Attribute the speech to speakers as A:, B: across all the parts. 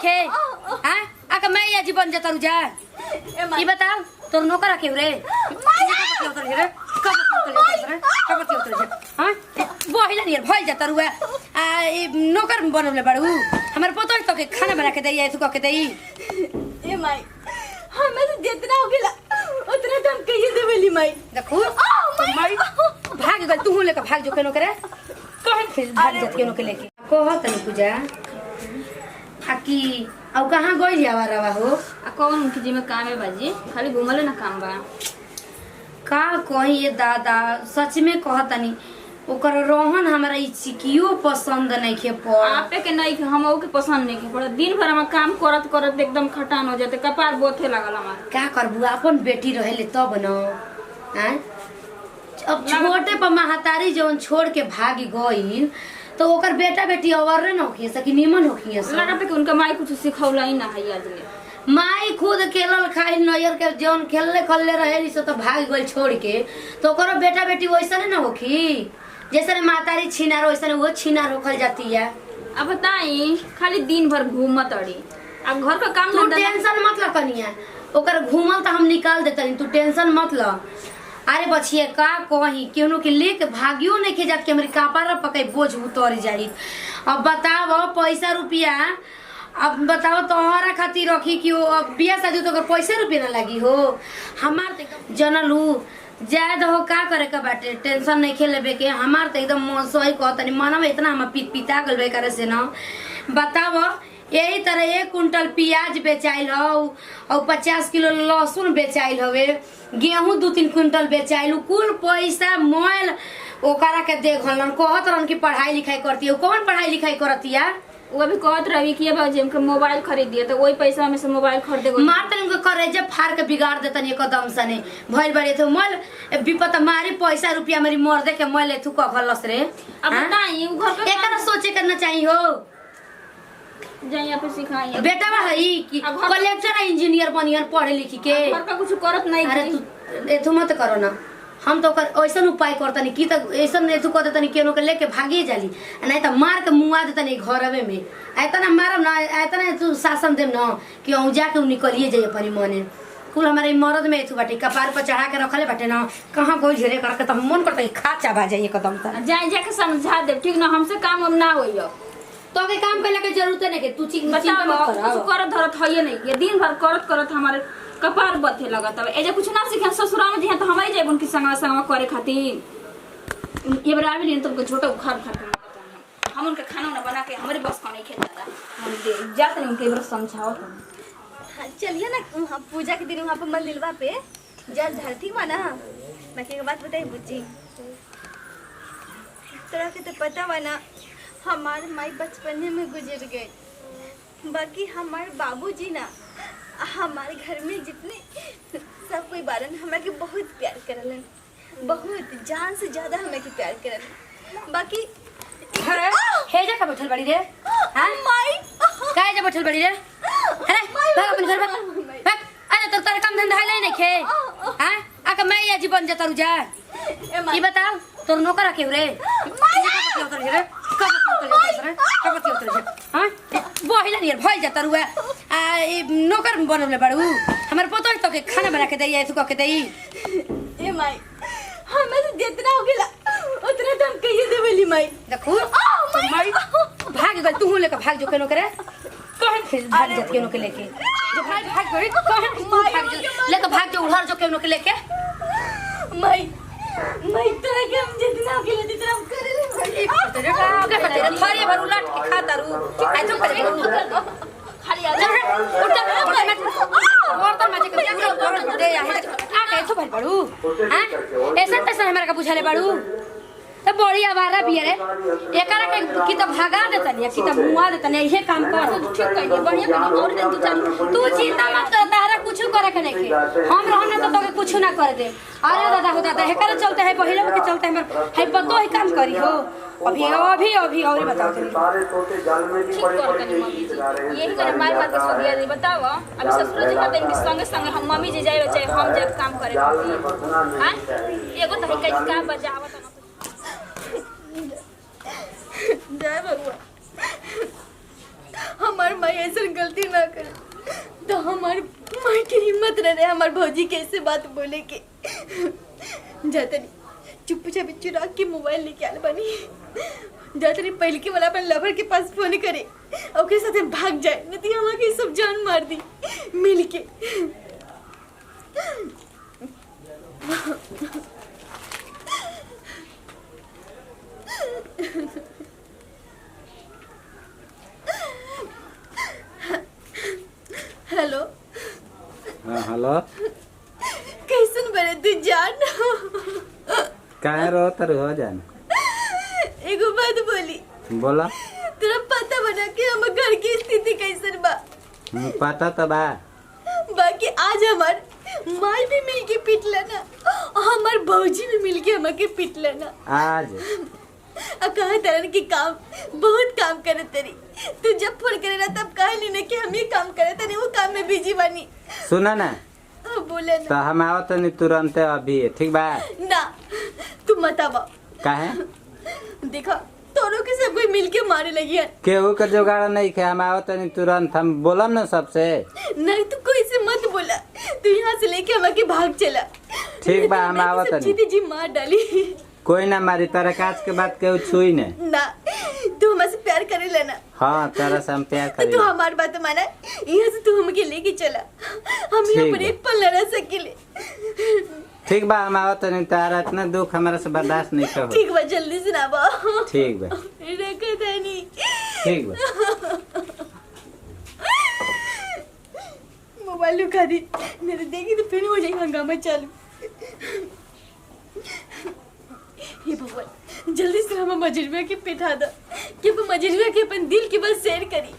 A: खे हां आका मैं या जीवन जता रुजा ई बताओ तोर नौकर के रे कब उतर हां बहिला नियर भइल जता रुआ आ नौकर बनले बाड़ू हमर पतो तो के खाना बना के देई तू के देई
B: ए माई हमें तो जितना हो गेला उतना तो हम कहिए देवेली माई
A: देखो माई भाग गल तू लेके भाग जो केनो करे कहन फिर भाग जत केनो के लेके कहत नहीं पूजा आकी अब कहां गई जावा रवा हो
C: आ कौन की जी में काम है बाजी खाली घुमले ना काम बा
A: का कही ये दादा सच में कहतनी ओकर रोहन हमरा ई चिकियो पसंद नहीं खे पर
C: आपे के नहीं के हम के पसंद नहीं के पर दिन भर हम काम करत करत एकदम खटान हो जाते कपार बोथे लागल हमार
A: का करबू अपन बेटी रहेले तब न हैं अब छोटे पर महतारी जवन छोड़ के भागी गई तो ओकर बेटा बेटी और न होखिए सकी निमन होखिए सब
C: लगता कि उनका माई कुछ सिखौला ही ना है आज ले
A: माई खुद खेलल खाई नयर के जवन खेलले खलले रहेली से तो भाग गई छोड़ के तो ओकर बेटा बेटी वैसा न होखी जैसे मातारी छिनार वैसे वो छिनार होखल जाती है
C: अब बताई खाली दिन भर घूमत अड़ी अब घर का काम
A: तू टेंशन मत ल कनिया ओकर घूमल त हम निकाल देतनी तू टेंशन मत ल अरे बचिए का कही केनो के लेके भागियो नहीं के जात के हमरी कापार पकई बोझ उतर जाई अब बताओ पैसा रुपया अब बताओ तोहरा खातिर रखी कि अब बियाह शादी तो पैसा रुपया ना लगी हो हमार जनलू जायद हो का करे का बाटे टेंशन नहीं खेलेबे के हमार तो एकदम सही कहतनी मनवा इतना हम पिता गल करे से न बताओ यही तरह 1 कुंटल प्याज बेचाइल हो और 50 किलो लहसुन बेचाइल हवे गेहूं 2-3 कुंटल बेचाइल कुल पैसा मोल ओकरा के देखलन कहत रहन कि पढ़ाई लिखाई करती है कौन पढ़ाई लिखाई करतिया
C: वो भी कहत रही कि बाबूजी हमके मोबाइल खरीद दिया तो वही पैसा में से मोबाइल खरीदे गई
A: मार तन को करे जब फाड़ के बिगाड़ देतन एकदम सने भइल बड़े तो मोल विपत मारी पैसा रुपया मेरी मोर दे के मोल तू कहलस रे
C: अब बताई घर पे
A: एकरा सोचे करना चाहिए हो
C: जाइए पे सिखाई
A: बेटा बा हई कि कलेक्टर इंजीनियर बनियन पढ़े लिखी के
C: घर का कुछ करत नहीं
A: अरे तू मत करो ना हम तो ऐसा उपाय करतनी कि तक ऐसा तू कह देतनी केनो के लेके भागिए जाली नहीं तो मार के मुआ देतनी घरवे में ऐतना मारब ना ऐतना तू शासन देम ना कि औ जाके उ निकलिए जाइए परी मने कुल हमारे मरद में एथु बाटे कपार पर चढ़ा के रखले बाटे ना कहां कोई झेरे करके तो मन करता खा चाबा जाइए कदम त
C: जाए जाके समझा दे ठीक ना हमसे काम अब ना होइयो
A: तो के काम कइला के जरूरत नहीं के तू चिंता मत कर
C: कुछ करत धरत होइए नहीं ये दिन भर करत करत हमारे कपार बथे लगत है एजे कुछ ना सीखे ससुरा में जे तो हमारे जाए उनकी संगवा करे खातिर ये बार आवी नहीं तुमको छोटा उखाड़ खाते हम उनका खाना ना बना के हमारे बस का नहीं खेत दादा हम दे जात नहीं उनके बार समझाओ
B: चलिए ना वहाँ पूजा के दिन वहाँ पे मंदिरवा पे जल धरती माना मैं एक बात बताई बुच्ची तरह के तो पता बना हमारे माई बचपने में गुजर गए बाकी हमारे बाबूजी ना हमारे घर में जितने सब कोई बारन हमें के बहुत प्यार करलन बहुत जान से ज्यादा हमें के प्यार करलन बाकी
A: अरे हे जा का बैठल बड़ी रे हां
B: माई
A: काहे जा बैठल बड़ी रे अरे भाग अपन घर भाग अरे तो काम धंधा है नहीं खे हां आका मैं या जीवन जता रुजा ई बताओ तोर नौकर के रे कब उतर रे कब उतर रे हां बहिला नियर भइल जता रुआ आ नौकर बनले बाड़ू हमर पतो तो के खाना बना के देई तू के देई
B: ए माई हमें तो जितना हो गेला उतना तो हम कहिए देवेली माई
A: देखो माई भाग गल तू लेके भाग जो केनो करे कहन फिर भाग जत केनो के लेके जो भाग गई कहन भाग जो लेके भाग जो उधर जो केनो के लेके
B: माई माई तरह के हम जितना हो गेला जितना हम करे ले
A: तेरे थोड़ी भर उलट के खाता रू आई तो करे
C: खाली आ
A: और तो मजे के पूरा दे आ के तो भर पड़ू हां ऐसा तैसा हमरा का बुझाले बाड़ू तो बड़ी आवारा भी रे एकरा के की तो भागा देतनी की तो मुआ देतनी इहे काम कर
C: ठीक कइले बढ़िया कइले और दिन तू चालू
A: तू चिंता मत कर तारा कुछ करे के नहीं के हम रहने तो तोके कुछ ना कर दे अरे दादा हो दादा हे करे चलते है पहिले के चलते है है पतो ही काम करी हो अभी और बताओ तुम
C: ठीक कर कनी मम्मी जी यही करे मार मार के सो दिया जी बताओ अब ससुर जी कहते हैं संगे संगे हम मम्मी जी जाए चाहे हम जब काम करे हां एगो तो है का बजावत ना
B: जय भगवान हमार माई ऐसा गलती ना करे तो हमार माई की हिम्मत रहे हमार भौजी के ऐसे बात बोले के। जातनी चुपचाप चुरा के मोबाइल लेके आल बनी। जातनी पहले के वाला अपन लवर के पास फोन करे और के साथ भाग जाए, नहीं तो हमारे के सब जान मार दी मिल के। हेलो।
D: हाँ हेलो।
B: कैसन बने तू जान?
D: काहे रो तर हो जान?
B: एगो बात बोली।
D: बोला।
B: तेरा पता बना कि हम घर की स्थिति कैसन बा?
D: पता तो बा।
B: बाकी आज हमार माई भी मिल के पिटला ना, हमार भौजी भी मिल के हमके पिटला ना।
D: आज
B: कहा तरन की काम बहुत काम करे तेरी। तू जब फोन करे ना तब कहे नहीं कि हम ये काम करे तनी वो काम में बिजी बनी।
D: सुना ना।
B: बोले ना।
D: तो हम आओ तो नहीं तुरंत अभी, ठीक बा?
B: ना तू मत आवा।
D: काहे?
B: देखा तोरो के सब कोई मिल के मारे लगी है।
D: केहू का जुगाड़ नहीं के, हम आओ तो नहीं तुरंत। हम बोलम ना सबसे।
B: नहीं तू कोई से मत बोला, तू यहाँ से लेके हमके भाग चला।
D: ठीक बा हम आओ तो नहीं।
B: जी मार डाली।
D: कोई ना मारी, तेरा काज के बात केहू छुई ने।
B: ना तू हमसे प्यार करे लेना।
D: हाँ तेरा से हम प्यार करी।
B: तू हमारी बात माना, यहाँ से तू हमके लेके चला। हम यहाँ पर एक पल न रह सकेले।
D: ठीक बा हम आओ तो नहीं। तारा इतना दुख हमारा से बर्दाश्त नहीं कर।
B: ठीक बा जल्दी से ना बा।
D: ठीक बा।
B: रखा था नहीं।
D: ठीक बा।
B: मोबाइल उठा दी, मेरे देखी तो फिर हो जाएगा हंगामा चालू। हे भगवान जल्दी से हम मजरुआ के पिठा दा कि अपन मजरुआ के अपन दिल के बस शेयर करी,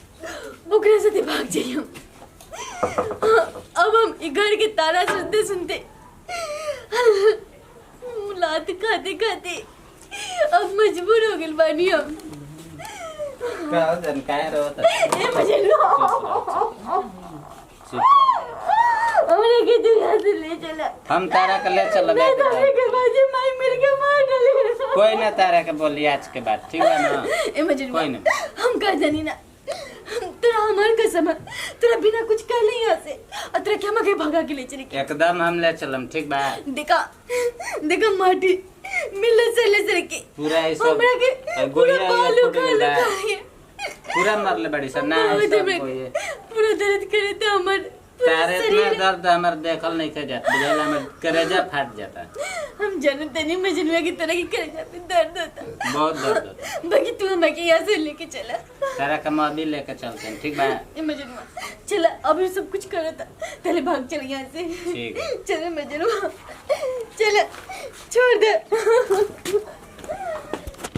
B: ओकरे से भाग जाइए हम। अब हम घर के तारा सुनते सुनते लात खाते खाते अब मजबूर हो गए बानी हम।
D: का जन काहे रोत?
B: ए मजरुआ हमने के तू यहाँ से ले चला।
D: हम तारा के ले चल
B: मैं तारे के बाजे माई मिल के मार डाले।
D: कोई ना तारा के बोली आज के बाद, ठीक है ना?
B: ए मजरुआ
D: कोई ना।
B: हम कह जानी ना, तेरा हमार कसम है, तेरा बिना कुछ कह ले यहाँ से और तेरा क्या मगे भगा के ले चली।
D: एकदम हम ले चलम, ठीक बा?
B: देखा देखा माटी मिले से के
D: पूरा ये सब
B: हमरा के पूरा बाल उखाड़
D: पूरा मरले बड़ी सा ना
B: बहुत
D: सब
B: हमरा
D: कोई
B: पूरा दर्द करे थे हमार
D: तारे इतना दर्द हमर देखल नहीं कर जाता, बुझाइला हमर कलेजा फाट जाता।
B: हम जानते नहीं मजनुआ की तरह की कलेजा पे दर्द होता,
D: बहुत दर्द होता।
B: बाकी तू हमें यहाँ से लेके चला।
D: तारा का मौदी लेके चलते हैं, ठीक बा?
B: मजनुआ चला, अभी सब कुछ करा था, पहले भाग चल यहाँ से।
D: ठीक है।
B: चलो मजनुआ चला, छोड़ दे।